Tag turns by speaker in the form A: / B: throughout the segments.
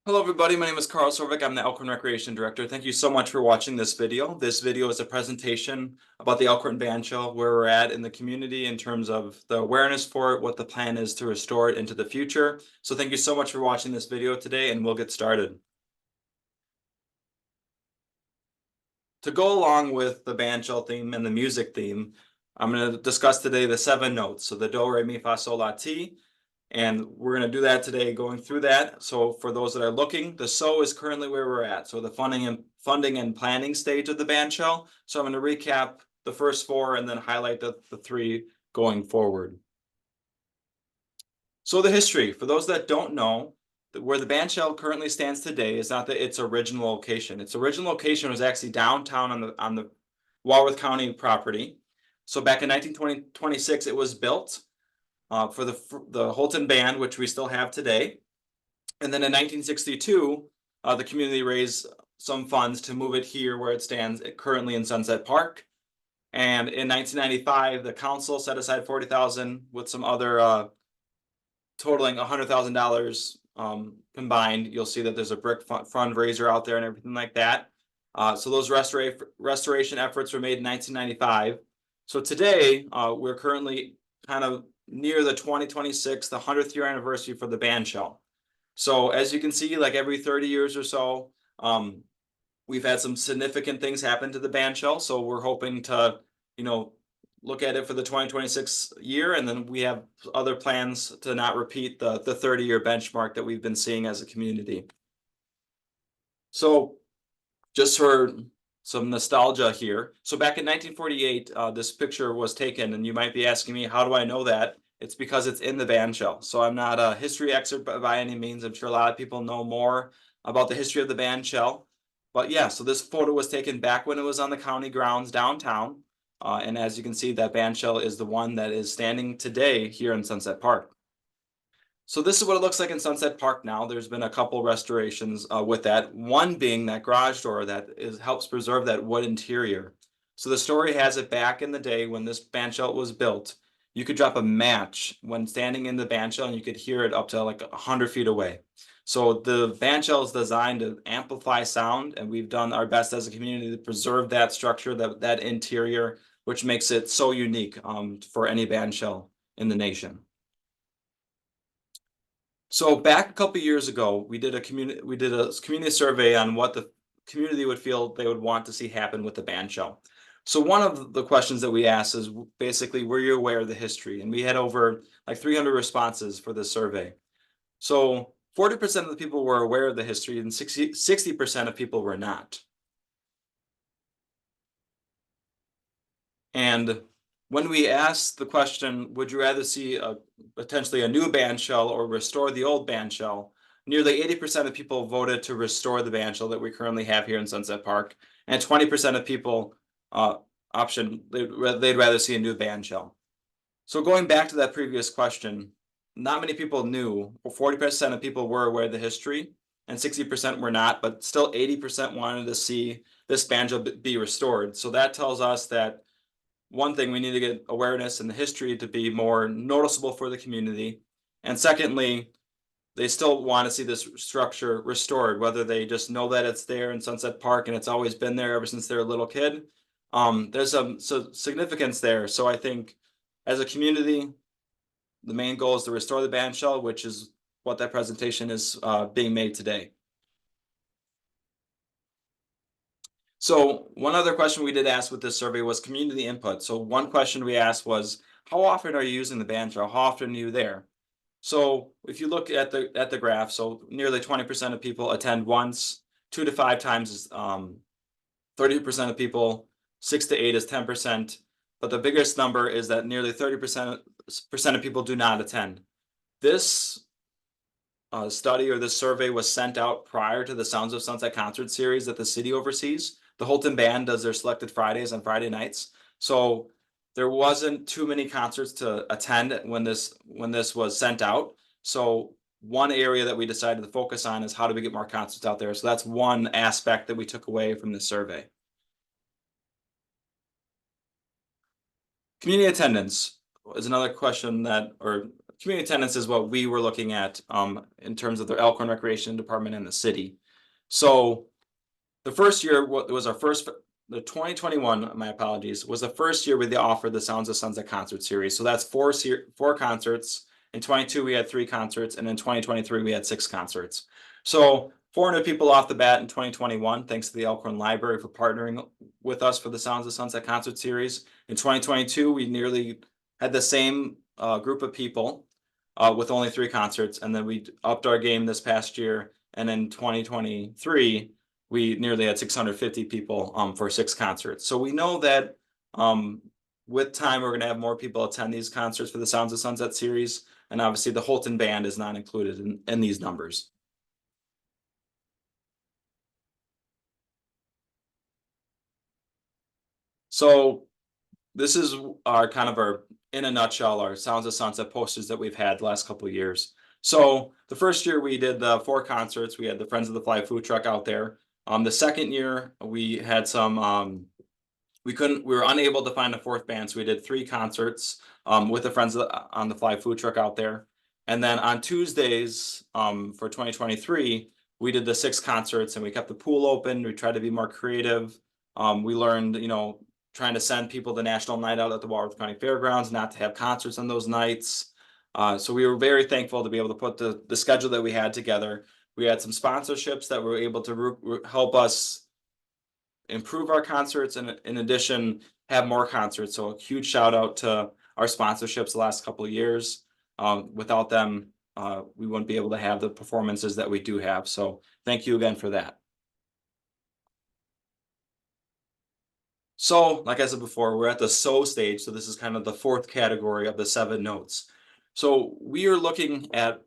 A: Hello everybody, my name is Karl Sorvick. I'm the Elkhorn Recreation Director. Thank you so much for watching this video. This video is a presentation about the Elkhorn Bandshell, where we're at in the community in terms of the awareness for it, what the plan is to restore it into the future. So thank you so much for watching this video today, and we'll get started. To go along with the bandshell theme and the music theme, I'm going to discuss today the 7 notes. So the do, re, mi, fa, sol, la, ti. And we're going to do that today, going through that. So for those that are looking, the so is currently where we're at. So the funding and planning stage of the bandshell. So I'm going to recap the first 4 and then highlight the 3 going forward. So the history, for those that don't know, where the bandshell currently stands today is not its original location. Its original location was actually downtown on the Walworth County property. So back in 1926, it was built for the Holton Band, which we still have today. And then in 1962, the community raised some funds to move it here where it stands currently in Sunset Park. And in 1995, the council set aside $40,000 with some other totaling $100,000 combined. You'll see that there's a brick fundraiser out there and everything like that. So those restoration efforts were made in 1995. So today, we're currently kind of near the 2026, the 100th year anniversary for the bandshell. So as you can see, like every 30 years or so, we've had some significant things happen to the bandshell. So we're hoping to, look at it for the 2026 year, and then we have other plans to not repeat the 30-year benchmark that we've been seeing as a community. So just for some nostalgia here. So back in 1948, this picture was taken, and you might be asking me, how do I know that? It's because it's in the bandshell. So I'm not a history expert by any means. I'm sure a lot of people know more about the history of the bandshell. But yeah, so this photo was taken back when it was on the county grounds downtown. And as you can see, that bandshell is the one that is standing today here in Sunset Park. So this is what it looks like in Sunset Park now. There's been a couple restorations with that. One being that garage door that helps preserve that wood interior. So the story has it back in the day when this bandshell was built, you could drop a match when standing in the bandshell and you could hear it up to like 100 feet away. So the bandshell is designed to amplify sound, and we've done our best as a community to preserve that structure, that interior, which makes it so unique for any bandshell in the nation. So back a couple years ago, we did a community survey on what the community would feel they would want to see happen with the bandshell. So one of the questions that we asked is basically, were you aware of the history? And we had over like 300 responses for this survey. So 40% of the people were aware of the history, and 60% of people were not. And when we asked the question, would you rather see potentially a new bandshell or restore the old bandshell, nearly 80% of people voted to restore the bandshell that we currently have here in Sunset Park, and 20% of people they'd rather see a new bandshell. So going back to that previous question, not many people knew. 40% of people were aware of the history, and 60% were not, but still 80% wanted to see this bandshell be restored. So that tells us that one thing, we need to get awareness in the history to be more noticeable for the community. And secondly, they still want to see this structure restored, whether they just know that it's there in Sunset Park and it's always been there ever since they're a little kid. There's some significance there. So I think as a community, the main goal is to restore the bandshell, which is what that presentation is being made today. So one other question we did ask with this survey was community input. So one question we asked was, how often are you using the bandshell? How often are you there? So if you look at the graph, so nearly 20% of people attend once, 2 to 5 times is 30% of people, 6 to 8 is 10%. But the biggest number is that nearly 30% of people do not attend. This study or this survey was sent out prior to the Sounds of Sunset concert series that the city oversees. The Holton Band does their selected Fridays on Friday nights. So there wasn't too many concerts to attend when this was sent out. So one area that we decided to focus on is how do we get more concerts out there. So that's one aspect that we took away from this survey. Community attendance is another question or community attendance is what we were looking at in terms of the Elkhorn Recreation Department and the city. So the first year was our first, the 2021, my apologies, was the first year we offered the Sounds of Sunset concert series. So that's four concerts. In 22, we had 3 concerts, and in 2023, we had 6 concerts. So 400 people off the bat in 2021, thanks to the Elkhorn Library for partnering with us for the Sounds of Sunset concert series. In 2022, we nearly had the same group of people with only 3 concerts, and then we upped our game this past year. And in 2023, we nearly had 650 people for 6 concerts. So we know that with time, we're going to have more people attend these concerts for the Sounds of Sunset series. And obviously the Holton Band is not included in these numbers. So this is our kind of our, in a nutshell, our Sounds of Sunset posters that we've had the last couple of years. So the first year we did the 4 concerts. We had the Friends of the Fly food truck out there. The second year we had some, we were unable to find a 4th band, so we did 3 concerts with the Friends on the Fly food truck out there. And then on Tuesdays for 2023, we did the 6 concerts, and we kept the pool open. We tried to be more creative. We learned, trying to send people to National Night Out at the Walworth County Fairgrounds, not to have concerts on those nights. So we were very thankful to be able to put the schedule that we had together. We had some sponsorships that were able to help us improve our concerts, and in addition, have more concerts. So a huge shout out to our sponsorships the last couple of years. Without them, we wouldn't be able to have the performances that we do have. So thank you again for that. So, like I said before, we're at the so stage. So this is kind of the 4th category of the 7 notes. So we are looking at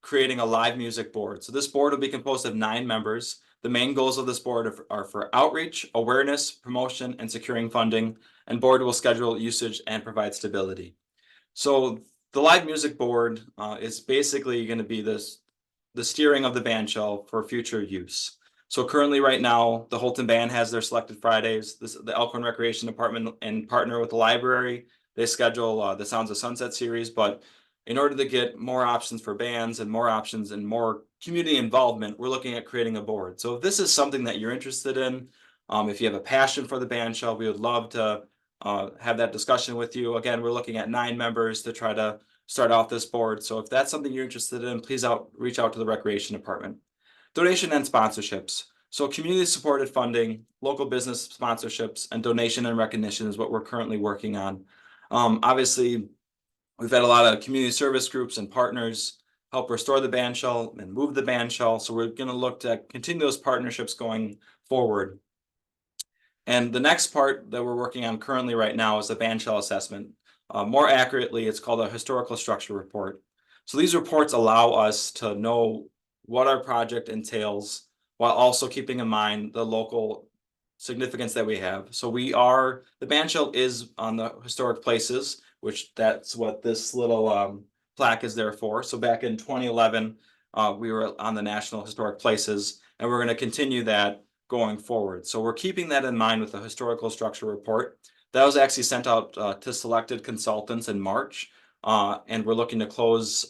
A: creating a live music board. So this board will be composed of 9 members. The main goals of this board are for outreach, awareness, promotion, and securing funding. And board will schedule usage and provide stability. So the live music board is basically going to be the steering of the bandshell for future use. So currently right now, the Holton Band has their selected Fridays. The Elkhorn Recreation Department, and partner with the library, they schedule the Sounds of Sunset series. But in order to get more options for bands and more options and more community involvement, we're looking at creating a board. So if this is something that you're interested in, if you have a passion for the bandshell, we would love to have that discussion with you. Again, we're looking at 9 members to try to start off this board. So if that's something you're interested in, please reach out to the Recreation Department. Donation and sponsorships. So community supported funding, local business sponsorships, and donation and recognition is what we're currently working on. Obviously, we've had a lot of community service groups and partners help restore the bandshell and move the bandshell. So we're going to look to continue those partnerships going forward. And the next part that we're working on currently right now is the bandshell assessment. More accurately, it's called a historical structure report. So these reports allow us to know what our project entails while also keeping in mind the local significance that we have. So the bandshell is on the historic places, which that's what this little plaque is there for. So back in 2011, we were on the National Historic Places, and we're going to continue that going forward. So we're keeping that in mind with the historical structure report. That was actually sent out to selected consultants in March, and we're looking to close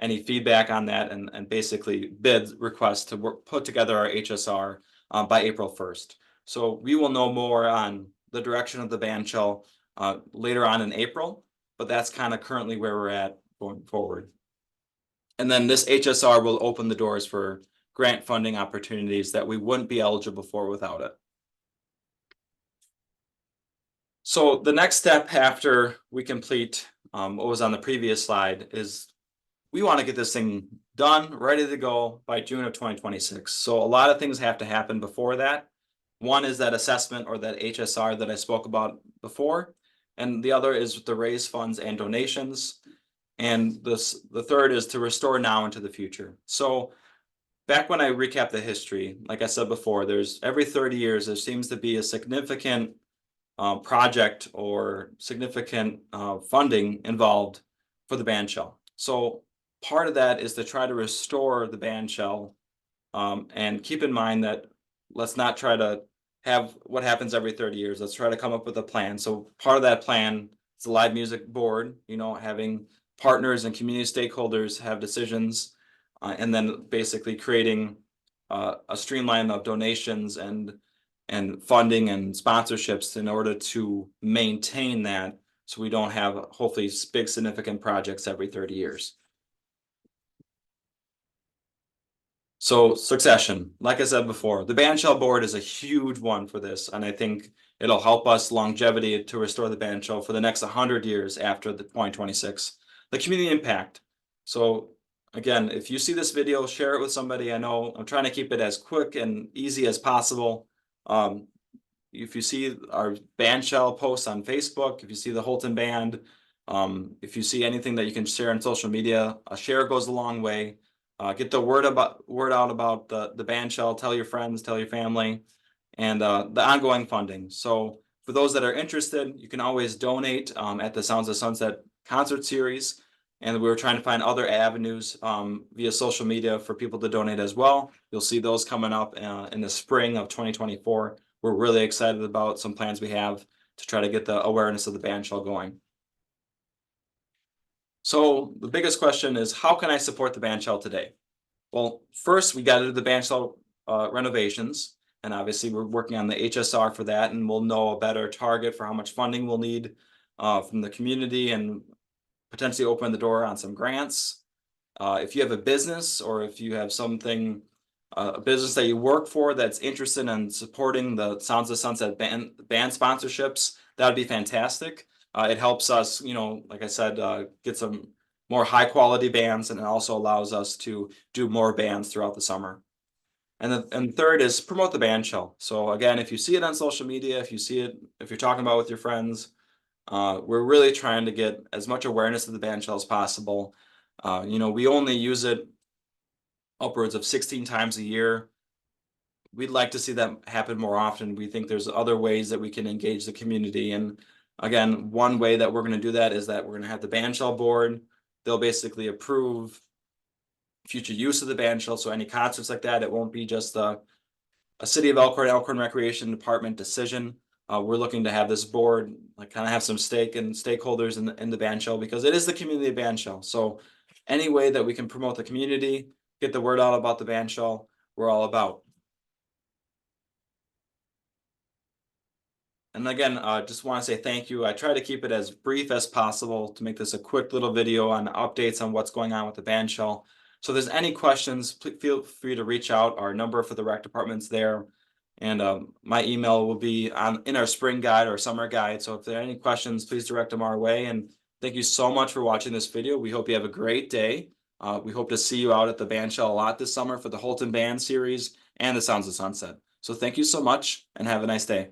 A: any feedback on that and basically bid requests to put together our HSR by April 1st. So we will know more on the direction of the bandshell later on in April, but that's kind of currently where we're at going forward. And then this HSR will open the doors for grant funding opportunities that we wouldn't be eligible for without it. So the next step after we complete what was on the previous slide is we want to get this thing done, ready to go by June of 2026. So a lot of things have to happen before that. One is that assessment, or that HSR that I spoke about before. And the other is to raise funds and donations. And the third is to restore now into the future. So back when I recap the history, like I said before, every 30 years, there seems to be a significant project or significant funding involved for the bandshell. So part of that is to try to restore the bandshell, and keep in mind that let's not try to have what happens every 30 years. Let's try to come up with a plan. So part of that plan is the live music board, having partners and community stakeholders have decisions, and then basically creating a streamline of donations and funding and sponsorships in order to maintain that, so we don't have hopefully big significant projects every 30 years. So succession, like I said before, the Bandshell board is a huge one for this, and I think it'll help us longevity to restore the Bandshell for the next 100 years after the 2026. The community impact. So again, if you see this video, share it with somebody. I know I'm trying to keep it as quick and easy as possible. If you see our Bandshell posts on Facebook, if you see the Holton Band, if you see anything that you can share on social media, a share goes a long way. Get the word out about the Bandshell. Tell your friends, tell your family, and the ongoing funding. So for those that are interested, you can always donate at the Sounds of Sunset concert series. And we were trying to find other avenues via social media for people to donate as well. You'll see those coming up in the spring of 2024. We're really excited about some plans we have to try to get the awareness of the Bandshell going. So the biggest question is, how can I support the Bandshell today? Well, first we got to do the Bandshell renovations, and obviously we're working on the HSR for that, and we'll know a better target for how much funding we'll need from the community, and potentially open the door on some grants. If you have a business, or if you have something, a business that you work for that's interested in supporting the Sounds of Sunset band sponsorships, that would be fantastic. It helps us, like I said, get some more high quality bands, and it also allows us to do more bands throughout the summer. And third is promote the Bandshell. So again, if you see it on social media, if you see it, if you're talking about it with your friends, we're really trying to get as much awareness of the Bandshell as possible. We only use it upwards of 16 times a year. We'd like to see that happen more often. We think there's other ways that we can engage the community. And again, one way that we're going to do that is that we're going to have the Bandshell board. They'll basically approve future use of the Bandshell. So any concerts like that, it won't be just a City of Elkhorn Recreation Department decision. We're looking to have this board kind of have some stake and stakeholders in the Bandshell, because it is the community Bandshell. So any way that we can promote the community, get the word out about the Bandshell, we're all about. And again, just want to say thank you. I try to keep it as brief as possible to make this a quick little video on updates on what's going on with the Bandshell. So if there's any questions, please feel free to reach out. Our number for the rec department's there. And my email will be in our spring guide or summer guide. So if there are any questions, please direct them our way. And thank you so much for watching this video. We hope you have a great day. We hope to see you out at the Bandshell a lot this summer for the Holton Band series and the Sounds of Sunset. So thank you so much, and have a nice day.